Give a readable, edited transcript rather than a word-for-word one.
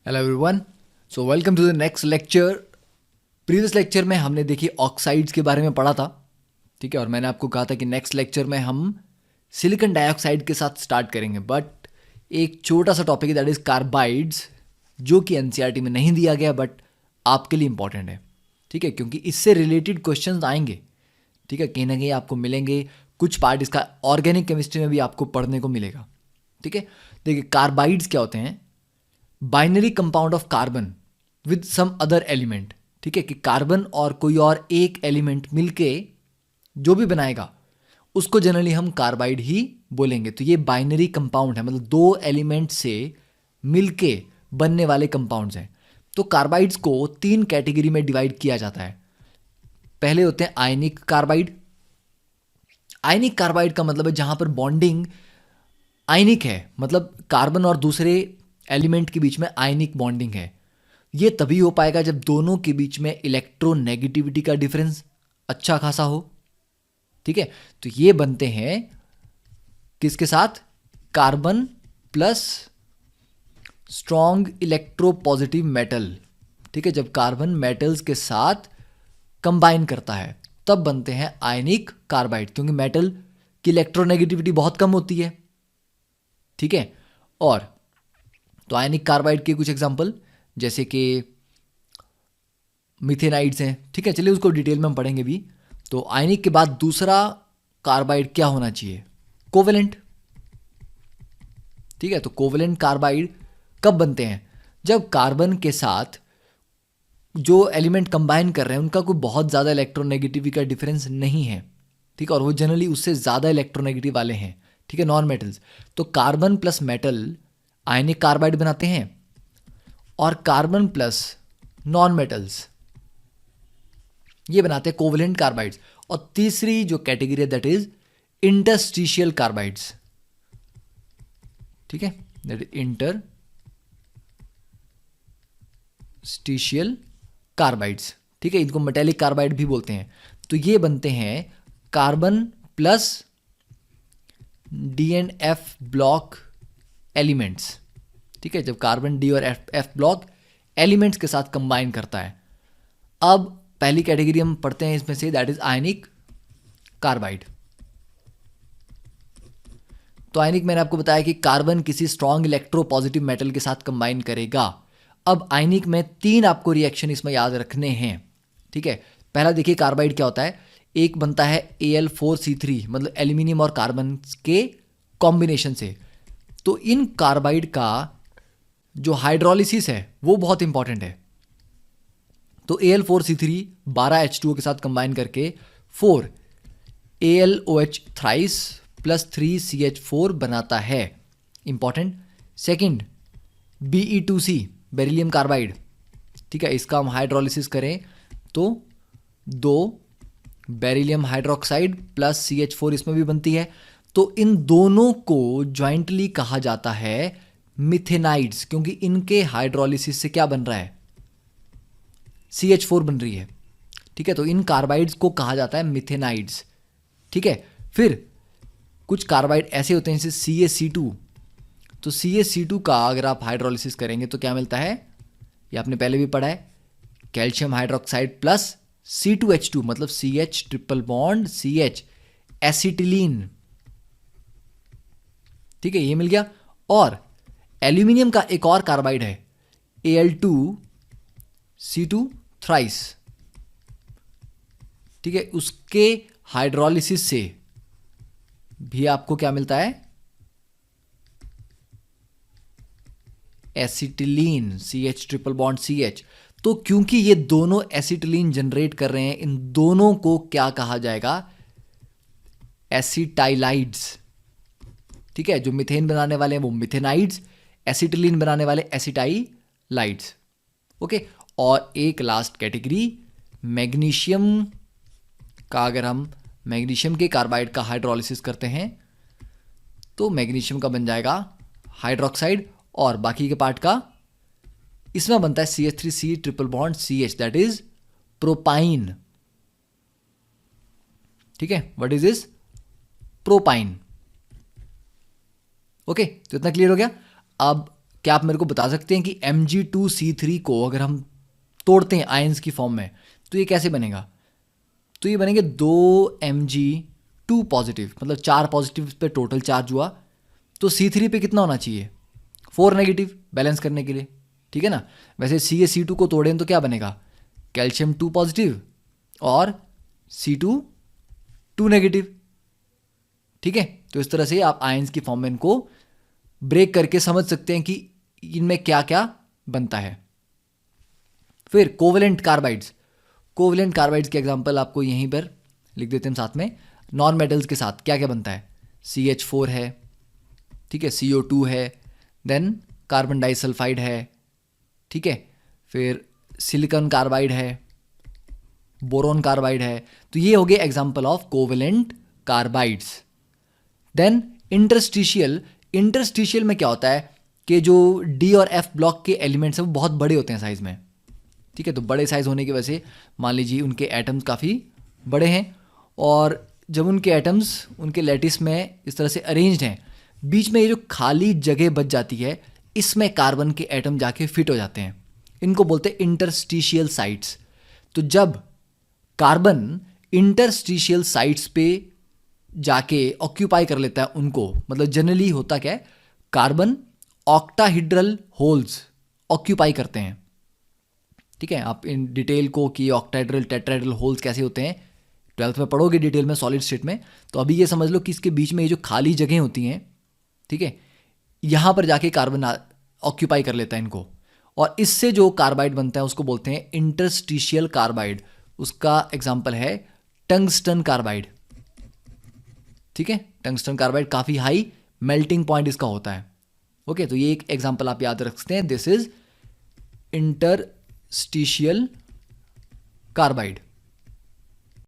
Hello everyone, so welcome to the next lecture. Previous lecture में हमने देखी oxides के बारे में पढ़ा था, ठीक है। और मैंने आपको कहा था कि नेक्स्ट लेक्चर में हम सिलिकॉन डाइऑक्साइड के साथ स्टार्ट करेंगे, बट एक छोटा सा टॉपिक है दैट इज़ कार्बाइड्स, जो कि एनसीईआरटी में नहीं दिया गया बट आपके लिए इंपॉर्टेंट है, ठीक है, क्योंकि इससे रिलेटेड क्वेश्चन आएंगे, ठीक है। कहीं ना कहीं आपको मिलेंगे, कुछ पार्ट इसका ऑर्गेनिक केमिस्ट्री में भी आपको पढ़ने को मिलेगा, ठीक है। देखिए, कार्बाइड्स क्या होते हैं? Binary compound of carbon with some other element, ठीक है, कि कार्बन और कोई और एक एलिमेंट मिलके जो भी बनाएगा उसको जनरली हम कार्बाइड ही बोलेंगे। तो ये बाइनरी कंपाउंड है, मतलब दो एलिमेंट से मिलके बनने वाले कंपाउंड्स हैं। तो कार्बाइड्स को तीन कैटेगरी में डिवाइड किया जाता है। पहले होते हैं आयनिक कार्बाइड। आयनिक कार्बाइड का मतलब है जहां पर बॉन्डिंग आयनिक है, मतलब कार्बन और दूसरे एलिमेंट के बीच में आयनिक बॉन्डिंग है। ये तभी हो पाएगा जब दोनों के बीच में इलेक्ट्रोनेगेटिविटी का डिफरेंस अच्छा खासा हो, ठीक है। तो ये बनते हैं किसके साथ? Carbon plus strong electropositive metal, ठीक है। जब कार्बन मेटल्स के साथ कंबाइन करता है तब बनते हैं आयनिक कार्बाइड, क्योंकि मेटल की इलेक्ट्रोनेगेटिविटी बहुत कम होती है, ठीक है। और तो आयनिक कार्बाइड के कुछ एग्जांपल जैसे कि मिथेनाइड्स हैं, ठीक है। चलिए उसको डिटेल में हम पढ़ेंगे भी। तो आयनिक के बाद दूसरा कार्बाइड क्या होना चाहिए? कोवेलेंट, ठीक है। तो कोवेलेंट कार्बाइड कब बनते हैं? जब कार्बन के साथ जो एलिमेंट कंबाइन कर रहे हैं उनका कोई बहुत ज़्यादा इलेक्ट्रोनेगेटिविटी का डिफरेंस नहीं है, ठीक है, और वो जनरली उससे ज़्यादा इलेक्ट्रोनेगेटिव वाले हैं, ठीक है, नॉन मेटल्स। तो कार्बन प्लस मेटल आयनिक कार्बाइड बनाते हैं, और कार्बन प्लस नॉन मेटल्स ये बनाते हैं कोवेलेंट कार्बाइड्स। और तीसरी जो कैटेगरी है दैट इज इंटरस्टिशियल कार्बाइड्स, ठीक है, दैट इज इंटरस्टिशियल कार्बाइड्स, ठीक है। इनको मेटेलिक कार्बाइड भी बोलते हैं। तो ये बनते हैं carbon plus D and F block elements, ठीक है। जब कार्बन डी और एफ ब्लॉक एलिमेंट्स के साथ कंबाइन करता है। अब पहली कैटेगरी हम पढ़ते हैं इसमें से, दैट इज आयनिक कार्बाइड। तो आयनिक मैंने आपको बताया कि कार्बन किसी स्ट्रॉन्ग इलेक्ट्रोपॉजिटिव मेटल के साथ कंबाइन करेगा। अब आयनिक में तीन आपको रिएक्शन इसमें याद रखने हैं, ठीक है। पहला देखिए कार्बाइड क्या होता है। एक बनता है Al4C3, मतलब एल्यूमिनियम और कार्बन के कॉम्बिनेशन से। तो इन कार्बाइड का जो हाइड्रोलिसिस है वो बहुत इंपॉर्टेंट है। तो Al4C3 12H2O के साथ कंबाइन करके 4 AlOH थ्राइस प्लस 3CH4 बनाता है, important. Second Be2C beryllium carbide, ठीक है, इसका हम हाइड्रोलिसिस करें तो 2 बेरिलियम हाइड्रोक्साइड प्लस CH4 इसमें भी बनती है। तो इन दोनों को ज्वाइंटली कहा जाता है मिथेनाइड्स, क्योंकि इनके हाइड्रोलिसिस से क्या बन रहा है? CH4 बन रही है, ठीक है। तो इन कार्बाइड्स को कहा जाता है मिथेनाइड्स, ठीक है। फिर कुछ कार्बाइड ऐसे होते हैं जैसे CaC2। तो CaC2 का अगर आप हाइड्रोलिसिस करेंगे तो क्या मिलता है? ये आपने पहले भी पढ़ा है, कैल्शियम हाइड्रोक्साइड प्लस C2H2, मतलब CH triple bond CH acetylene, ठीक है, ये मिल गया। और एल्यूमिनियम का एक और कार्बाइड है Al2C2 थ्राइस, ठीक है, उसके हाइड्रोलिसिस से भी आपको क्या मिलता है? Acetylene CH triple bond CH। तो क्योंकि ये दोनों एसिटिलीन जनरेट कर रहे हैं, इन दोनों को क्या कहा जाएगा? एसिटाइलाइड्स, ठीक है। जो मीथेन बनाने वाले हैं वो मिथेनाइड्स, एसिटिलीन बनाने वाले एसिटाइलाइड्स, ओके। और एक लास्ट कैटेगरी मैग्नीशियम का, अगर हम मैग्नीशियम के कार्बाइड का हाइड्रोलिसिस करते हैं तो मैग्नीशियम का बन जाएगा हाइड्रोक्साइड, और बाकी के पार्ट का इसमें बनता है CH3C triple bond CH, that is propyne, ठीक है। What is this? Propyne, okay. तो इतना क्लियर हो गया। अब क्या आप मेरे को बता सकते हैं कि Mg2C3 को अगर हम तोड़ते हैं आयंस की फॉर्म में तो ये कैसे बनेगा? तो ये बनेंगे 2Mg2 पॉजिटिव, मतलब 4 पॉजिटिव पे टोटल चार्ज हुआ, तो C3 पे कितना होना चाहिए? 4 नेगेटिव, बैलेंस करने के लिए, ठीक है ना। वैसे CaC2 को तोड़ें तो क्या बनेगा? कैल्शियम 2 पॉजिटिव और C2 2 नेगेटिव, ठीक है। तो इस तरह से आप आयंस की फॉर्म में इनको ब्रेक करके समझ सकते हैं कि इनमें क्या क्या बनता है। फिर कोवेलेंट कार्बाइड्स, कोवेलेंट कार्बाइड्स के एग्जांपल आपको यहीं पर लिख देते हैं साथ में। नॉन मेटल्स के साथ क्या क्या बनता है? CH4 है, ठीक है, CO2 है, देन कार्बन डाइसल्फाइड है, ठीक है, फिर सिलिकॉन कार्बाइड है, बोरोन कार्बाइड है। तो ये हो गए example of covalent carbides. Then interstitial, interstitial में क्या होता है कि जो D और F ब्लॉक के एलिमेंट्स हैं वो बहुत बड़े होते हैं साइज में, ठीक है। तो बड़े साइज होने की वजह से मान लीजिए उनके एटम्स काफ़ी बड़े हैं, और जब उनके एटम्स उनके लैटिस में इस तरह से अरेंज्ड हैं, बीच में ये जो खाली जगह बच जाती है, इसमें कार्बन के एटम जाके फिट हो जाते हैं। इनको बोलते हैं इंटरस्टिशियल साइट्स। तो जब कार्बन इंटरस्टिशियल साइट्स पे जाके ऑक्यूपाई कर लेता है उनको, मतलब जनरली होता क्या है, कार्बन ऑक्टाहिड्रल होल्स ऑक्यूपाई करते हैं, ठीक है। आप इन डिटेल को कि ऑक्टाहेड्रल टेट्राहेड्रल होल्स कैसे होते हैं 12th में पढ़ोगे डिटेल में सॉलिड स्टेट में। तो अभी ये समझ लो कि इसके बीच में ये जो खाली जगह होती हैं, ठीक है, यहाँ पर जाके कार्बन ऑक्यूपाई कर लेता है इनको, और इससे जो कार्बाइड बनता है उसको बोलते हैं इंटरस्टिशियल कार्बाइड। उसका एग्जाम्पल है टंगस्टन कार्बाइड, ठीक है। टंगस्टन कार्बाइड काफ़ी हाई मेल्टिंग पॉइंट इसका होता है, ओके। तो ये एक एग्जाम्पल आप याद रख सकते हैं, दिस इज इंटरस्टिशियल कार्बाइड।